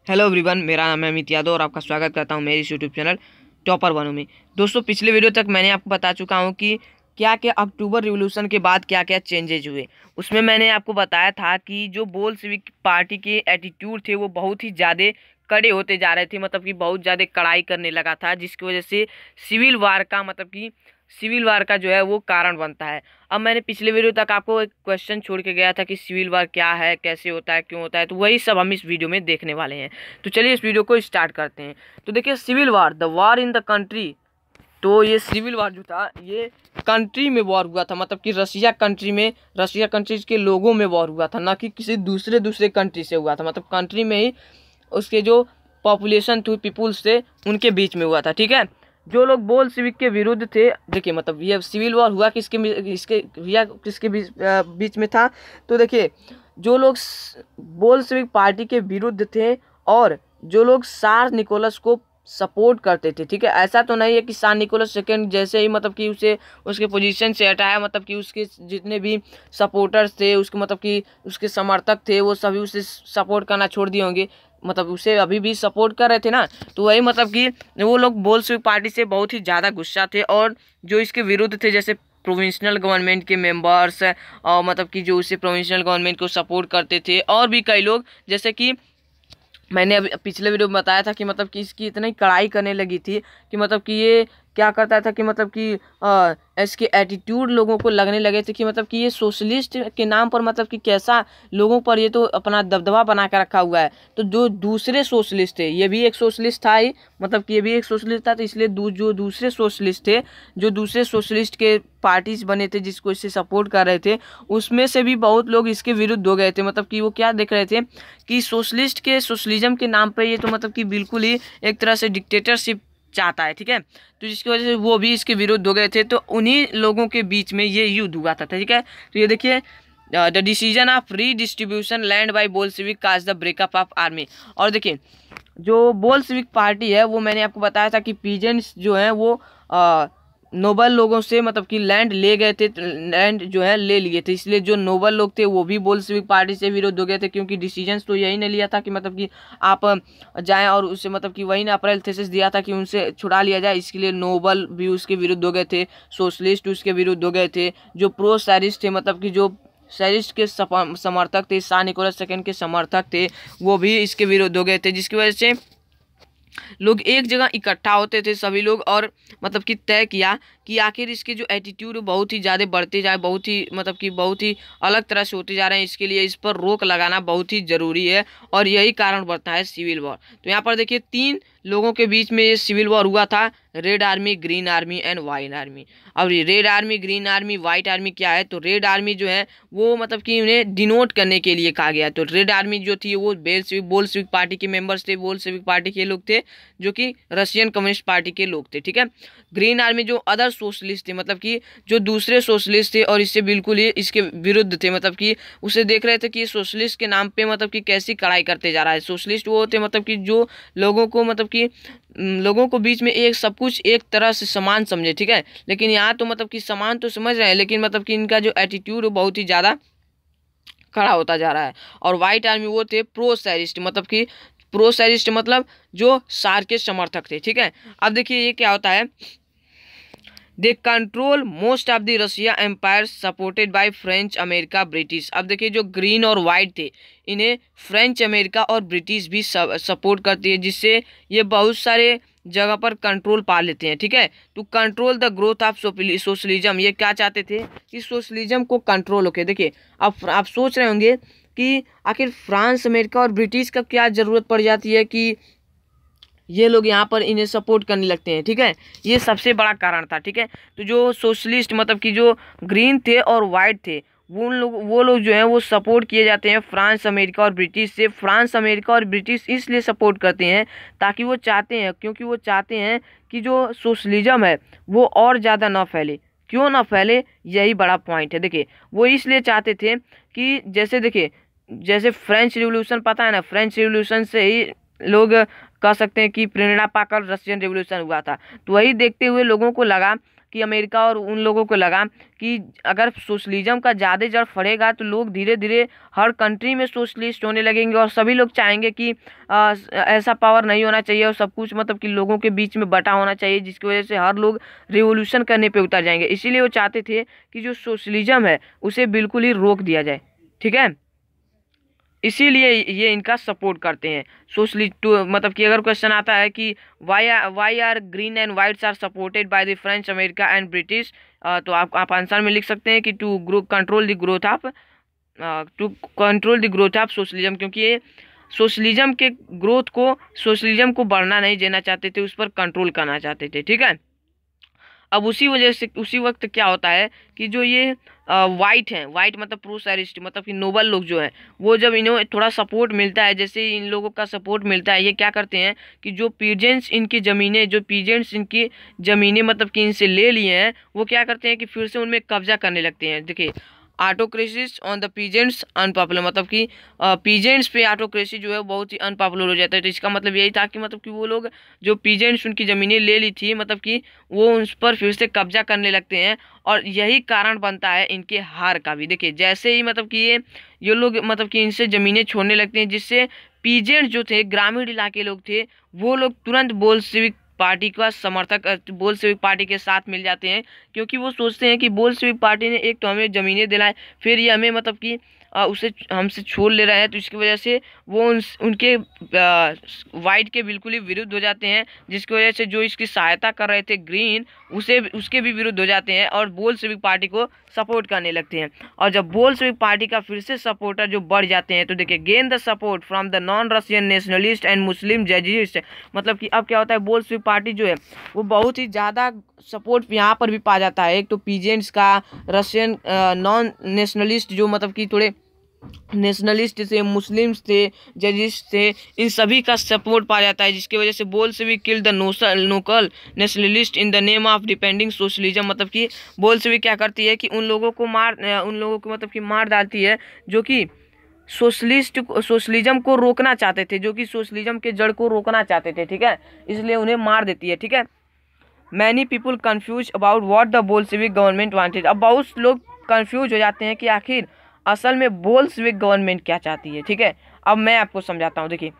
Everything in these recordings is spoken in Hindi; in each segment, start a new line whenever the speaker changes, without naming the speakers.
हेलो एवरीवन, मेरा नाम है अमित यादव और आपका स्वागत करता हूं मेरे इस यूट्यूब चैनल टॉपर बनू में। दोस्तों, पिछले वीडियो तक मैंने आपको बता चुका हूं कि क्या क्या अक्टूबर रिवॉल्यूशन के बाद क्या क्या चेंजेज हुए। उसमें मैंने आपको बताया था कि जो बोल्शेविक पार्टी के एटीट्यूड थे वो बहुत ही ज़्यादा कड़े होते जा रहे थे, मतलब कि बहुत ज़्यादा कड़ाई करने लगा था, जिसकी वजह से सिविल वार का जो है वो कारण बनता है। अब मैंने पिछले वीडियो तक आपको एक क्वेश्चन छोड़ के गया था कि सिविल वार क्या है, कैसे होता है, क्यों होता है, तो वही सब हम इस वीडियो में देखने वाले हैं। तो चलिए इस वीडियो को स्टार्ट करते हैं। तो देखिए, civil war, the war in the country. तो ये सिविल वार जो था ये कंट्री में वॉर हुआ था, मतलब कि रशिया कंट्रीज के लोगों में वॉर हुआ था, ना कि किसी दूसरे कंट्री से हुआ था। मतलब कंट्री में ही उसके जो पॉपुलेशन थी, पीपुल्स थे, उनके बीच में हुआ था। ठीक है, जो लोग बोल्शेविक के विरुद्ध थे, देखिए मतलब ये सिविल वॉर हुआ किसके बीच में था। तो देखिए, जो लोग बोल्शेविक पार्टी के विरुद्ध थे और जो लोग सार निकोलस को सपोर्ट करते थे। ठीक है, ऐसा तो नहीं है कि सान निकोलस सेकेंड जैसे ही मतलब कि उसे उसके पोजीशन से हटाया, मतलब कि उसके जितने भी सपोर्टर्स थे, उसके मतलब कि उसके समर्थक थे, वो सभी उसे सपोर्ट करना छोड़ दिए होंगे, मतलब उसे अभी भी सपोर्ट कर रहे थे ना। तो वही मतलब कि वो लोग बोल्शेविक पार्टी से बहुत ही ज़्यादा गुस्सा थे और जो इसके विरुद्ध थे, जैसे प्रोविंशियल गवर्नमेंट के मेंबर्स, और मतलब कि जो उसे प्रोविंशियल गवर्नमेंट को सपोर्ट करते थे, और भी कई लोग, जैसे कि मैंने अभी पिछले वीडियो में बताया था कि मतलब कि इसकी इतनी कड़ाई करने लगी थी कि मतलब कि ये क्या करता था कि मतलब कि इसके एटीट्यूड लोगों को लगने लगे थे कि मतलब कि ये सोशलिस्ट के नाम पर मतलब कि कैसा लोगों पर ये तो अपना दबदबा बना कर रखा हुआ है। तो जो दूसरे सोशलिस्ट थे, ये भी एक सोशलिस्ट था ही, मतलब कि ये भी एक सोशलिस्ट था, तो इसलिए जो दूसरे सोशलिस्ट थे, जो दूसरे सोशलिस्ट के पार्टीज बने थे जिसको इससे सपोर्ट कर रहे थे, उसमें से भी बहुत लोग इसके विरुद्ध हो गए थे। मतलब कि वो क्या देख रहे थे कि सोशलिज्म के नाम पे ये तो मतलब कि बिल्कुल ही एक तरह से डिक्टेटरशिप चाहता है। ठीक है, तो जिसकी वजह से वो भी इसके विरुद्ध हो गए थे। तो उन्हीं लोगों के बीच में ये युद्ध हुआ था। ठीक है, तो ये देखिए, the decision of redistribution land by Bolshevik cause the breakup of army. और देखिए, जो बोल्शेविक पार्टी है वो मैंने आपको बताया था कि पीजेंट्स जो हैं वो नोबल लोगों से मतलब कि लैंड ले गए थे, लैंड जो है ले लिए थे, इसलिए जो नोबल लोग थे वो भी बोल्शेविक पार्टी से विरोध हो गए थे, क्योंकि डिसीजंस तो यही ने लिया था कि मतलब कि आप जाएं और उससे मतलब कि वही ने अप्रैल थेसिस दिया था कि उनसे छुड़ा लिया जाए, इसके लिए नोबल भी उसके विरुद्ध हो गए थे, सोशलिस्ट उसके विरुद्ध हो गए थे, जो प्रो सैरिस्ट थे, मतलब कि जो सैरिस्ट के समर्थक थे, सान निकोलस सेकेंड के समर्थक थे, वो भी इसके विरुद्ध हो गए थे, जिसकी वजह से लोग एक जगह इकट्ठा होते थे सभी लोग, और मतलब कि तय किया कि आखिर इसके जो एटीट्यूड बहुत ही ज़्यादा बढ़ते जाए, बहुत ही मतलब कि बहुत ही अलग तरह से होते जा रहे हैं, इसके लिए इस पर रोक लगाना बहुत ही ज़रूरी है, और यही कारण बढ़ता है सिविल वॉर। तो यहाँ पर देखिए, 3 लोगों के बीच में ये सिविल वॉर हुआ था, red army, green army and white army. अब ये red army, green army, white army क्या है, तो रेड आर्मी जो है वो मतलब कि उन्हें डिनोट करने के लिए कहा गया। तो रेड आर्मी जो थी वो बोल्शेविक पार्टी के मेंबर्स थे, बोल्शेविक पार्टी के लोग थे, जो कि रशियन कम्युनिस्ट पार्टी के लोग थे। ठीक है, ग्रीन आर्मी जो अदर सोशलिस्ट थे, मतलब कि जो दूसरे सोशलिस्ट थे और इससे बिल्कुल ही इसके विरुद्ध थे, मतलब कि उसे देख रहे थे कि सोशलिस्ट के नाम पे मतलब कि कैसी कड़ाई करते जा रहा है। सोशलिस्ट वो होते मतलब कि जो लोगों को मतलब कि लोगों को बीच में एक सब कुछ एक तरह से समान समझे। ठीक है, लेकिन यहाँ तो मतलब कि समान तो समझ रहे हैं, लेकिन मतलब कि इनका जो एटीट्यूड है बहुत ही ज़्यादा खड़ा होता जा रहा है। और वाइट आर्मी वो थे प्रो सैरिस्ट, मतलब कि प्रो सैरिस्ट मतलब जो सार के समर्थक थे। ठीक है, अब देखिए ये क्या होता है, they control most of the Russia empire supported by French, America, British. अब देखिए, जो ग्रीन और वाइट थे इन्हें फ्रेंच, अमेरिका और ब्रिटिश भी सपोर्ट करती है, जिससे ये बहुत सारे जगह पर कंट्रोल पा लेते हैं। ठीक है, to control the growth of socialism, ये क्या चाहते थे कि सोशलिज्म को कंट्रोल होके। देखिए, अब आप सोच रहे होंगे कि आखिर फ्रांस, अमेरिका और ब्रिटिश का क्या ज़रूरत पड़ जाती है कि ये लोग यहाँ पर इन्हें सपोर्ट करने लगते हैं। ठीक है, ये सबसे बड़ा कारण था। ठीक है, तो जो सोशलिस्ट मतलब कि जो ग्रीन थे और वाइट थे, वो लोग जो हैं वो सपोर्ट किए जाते हैं फ्रांस, अमेरिका और ब्रिटिश से। फ्रांस, अमेरिका और ब्रिटिश इसलिए सपोर्ट करते हैं ताकि वो चाहते हैं, क्योंकि वो चाहते हैं कि जो सोशलिज्म है वो और ज़्यादा ना फैले। क्यों ना फैले, यही बड़ा पॉइंट है। देखिए, वो इसलिए चाहते थे कि जैसे देखिए, जैसे फ्रेंच रिवॉल्यूशन, पता है ना, फ्रेंच रिवॉल्यूशन से ही लोग कह सकते हैं कि प्रेरणा पाकर रशियन रिवॉल्यूशन हुआ था। तो वही देखते हुए लोगों को लगा कि अमेरिका और उन लोगों को लगा कि अगर सोशलिज्म का ज़्यादा जड़ फड़ेगा तो लोग धीरे धीरे हर कंट्री में सोशलिस्ट होने लगेंगे और सभी लोग चाहेंगे कि ऐसा पावर नहीं होना चाहिए और सब कुछ मतलब कि लोगों के बीच में बटा होना चाहिए, जिसकी वजह से हर लोग रिवोल्यूशन करने पे उतर जाएंगे। इसीलिए वो चाहते थे कि जो सोशलिज्म है उसे बिल्कुल ही रोक दिया जाए। ठीक है, इसीलिए ये इनका सपोर्ट करते हैं सोशलिस्ट। मतलब कि अगर क्वेश्चन आता है कि why are green and whites are supported by the French, America and British, तो आप आंसर में लिख सकते हैं कि to control the growth of socialism, क्योंकि ये सोशलिज्म सोशलिज्म को बढ़ना नहीं देना चाहते थे, उस पर कंट्रोल करना चाहते थे। ठीक है, अब उसी वजह से उसी वक्त क्या होता है कि जो ये वाइट हैं, वाइट मतलब प्रोसैरिस्ट मतलब कि नोबल लोग जो हैं, वो जब इन्हें थोड़ा सपोर्ट मिलता है, जैसे इन लोगों का सपोर्ट मिलता है, ये क्या करते हैं कि जो पीजेंट्स इनकी ज़मीनें मतलब कि इनसे ले लिए हैं, वो क्या करते हैं कि फिर से उनमें कब्जा करने लगते हैं। देखिए, ऑटोक्रेसीज ऑन द पीजेंट्स अनपॉपुलर, मतलब कि पीजेंट्स पे ऑटोक्रेसी जो है बहुत ही अनपॉपुलर हो जाता है। तो इसका मतलब यही था कि मतलब कि वो लोग जो पीजेंट्स उनकी ज़मीनें ले ली थी, मतलब कि वो उस पर फिर से कब्जा करने लगते हैं और यही कारण बनता है इनके हार का भी। देखिए, जैसे ही मतलब कि ये लोग मतलब कि इनसे ज़मीनें छोड़ने लगते हैं, जिससे पीजेंट्स जो थे, ग्रामीण इलाके लोग थे, वो लोग तुरंत बोल्शेविक पार्टी का समर्थक बोल्शेविक पार्टी के साथ मिल जाते हैं, क्योंकि वो सोचते हैं कि बोल्शेविक पार्टी ने एक तो हमें ज़मीनें दिलाए, फिर ये हमें मतलब कि उसे हमसे छोड़ ले रहा है, तो इसकी वजह से वो उनके वाइट के बिल्कुल ही विरुद्ध हो जाते हैं, जिसकी वजह से जो इसकी सहायता कर रहे थे ग्रीन, उसके भी विरुद्ध हो जाते हैं और बोल्शेविक पार्टी को सपोर्ट करने लगते हैं। और जब बोल्शेविक पार्टी का फिर से सपोर्टर जो बढ़ जाते हैं, तो देखिए, gain the support from the non Russian nationalist and Muslim jurist, मतलब कि अब क्या होता है, बोल्शेविक पार्टी जो है वो बहुत ही ज़्यादा सपोर्ट यहाँ पर भी पा जाता है। एक तो पीजेंट्स का, रशियन नॉन नेशनलिस्ट जो मतलब कि थोड़े नेशनलिस्ट थे, मुस्लिम्स थे, जजिस्ट थे, इन सभी का सपोर्ट पा जाता है, जिसकी वजह से Bolshevik kill the local nationalist in the name of depending socialism, मतलब कि बोल्शेविक क्या करती है कि उन लोगों को मतलब कि मार डालती है जो कि सोशलिज्म को रोकना चाहते थे, जो कि सोशलिज्म के जड़ को रोकना चाहते थे। ठीक है, इसलिए उन्हें मार देती है। ठीक है, many people confuse about what the Bolshevik government wanted, अब बहुत लोग कन्फ्यूज हो जाते हैं कि आखिर असल में बोल्शेविक गवर्नमेंट क्या चाहती है। ठीक है, अब मैं आपको समझाता हूँ। देखिए,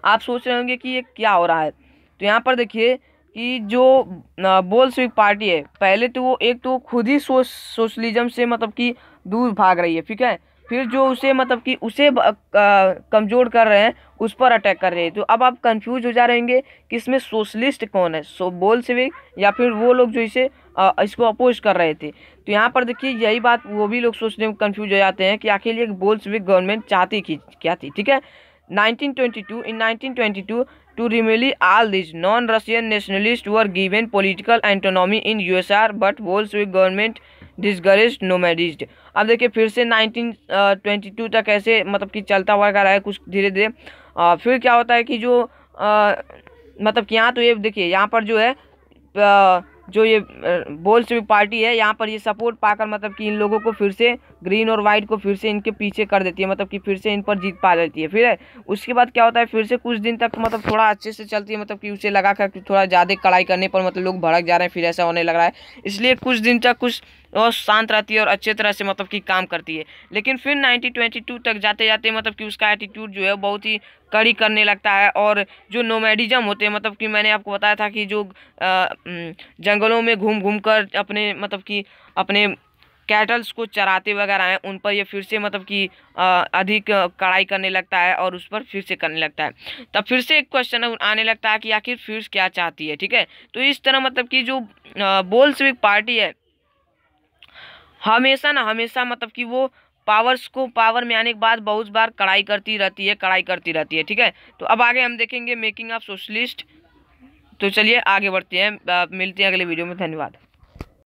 आप सोच रहे होंगे कि ये क्या हो रहा है, तो यहाँ पर देखिए कि जो बोल्शेविक पार्टी है, पहले तो वो एक तो खुद ही सोशलिज्म से मतलब कि दूर भाग रही है। ठीक है, फिर जो उसे मतलब कि उसे कमज़ोर कर रहे हैं, उस पर अटैक कर रहे हैं। तो अब आप कंफ्यूज हो जा रहेंगे कि इसमें सोशलिस्ट कौन है, बोल्शेविक या फिर वो लोग जो इसको अपोज कर रहे थे। तो यहाँ पर देखिए, यही बात वो भी लोग सोचने में कंफ्यूज हो जाते हैं कि आखिर ये बोल्शेविक गवर्नमेंट चाहती क्या थी। ठीक है, 1922 to remove all these non-Russian nationalists were given political autonomy in USSR, but Bolshevik government discouraged nomadism। अब देखिए, फिर से 1922 तक ऐसे मतलब कि चलता हुआ रहा है कुछ धीरे धीरे। फिर क्या होता है कि जो मतलब कि यहाँ तो ये देखिए, यहाँ पर जो है जो ये बोल्शेविक पार्टी है, यहाँ पर ये सपोर्ट पाकर मतलब कि इन लोगों को फिर से ग्रीन और वाइट को फिर से इनके पीछे कर देती है, मतलब कि फिर से इन पर जीत पा लेती है। फिर उसके बाद क्या होता है, फिर से कुछ दिन तक मतलब थोड़ा अच्छे से चलती है, मतलब कि उसे लगा कर थोड़ा ज़्यादा कड़ाई करने पर मतलब लोग भड़क जा रहे हैं, फिर ऐसा होने लग रहा है, इसलिए कुछ दिन तक कुछ और शांत रहती है और अच्छे तरह से मतलब कि काम करती है। लेकिन फिर 1922 तक जाते जाते मतलब कि उसका एटीट्यूड जो है बहुत ही कड़ी करने लगता है, और जो नोमैडिज्म होते हैं, मतलब कि मैंने आपको बताया था कि जो जंगलों में घूम घूम कर अपने मतलब कि अपने कैटल्स को चराते वगैरह हैं, उन पर ये फिर से मतलब कि अधिक कड़ाई करने लगता है और उस पर फिर से करने लगता है। तब फिर से एक क्वेश्चन आने लगता है कि आखिर फिर क्या चाहती है। ठीक है, तो इस तरह मतलब कि जो बोल्शेविक पार्टी है हमेशा मतलब कि वो पावर में आने के बाद बहुत बार कड़ाई करती रहती है। ठीक है, तो अब आगे हम देखेंगे मेकिंग ऑफ सोशलिस्ट। तो चलिए आगे बढ़ते हैं, मिलते हैं अगले वीडियो में। धन्यवाद।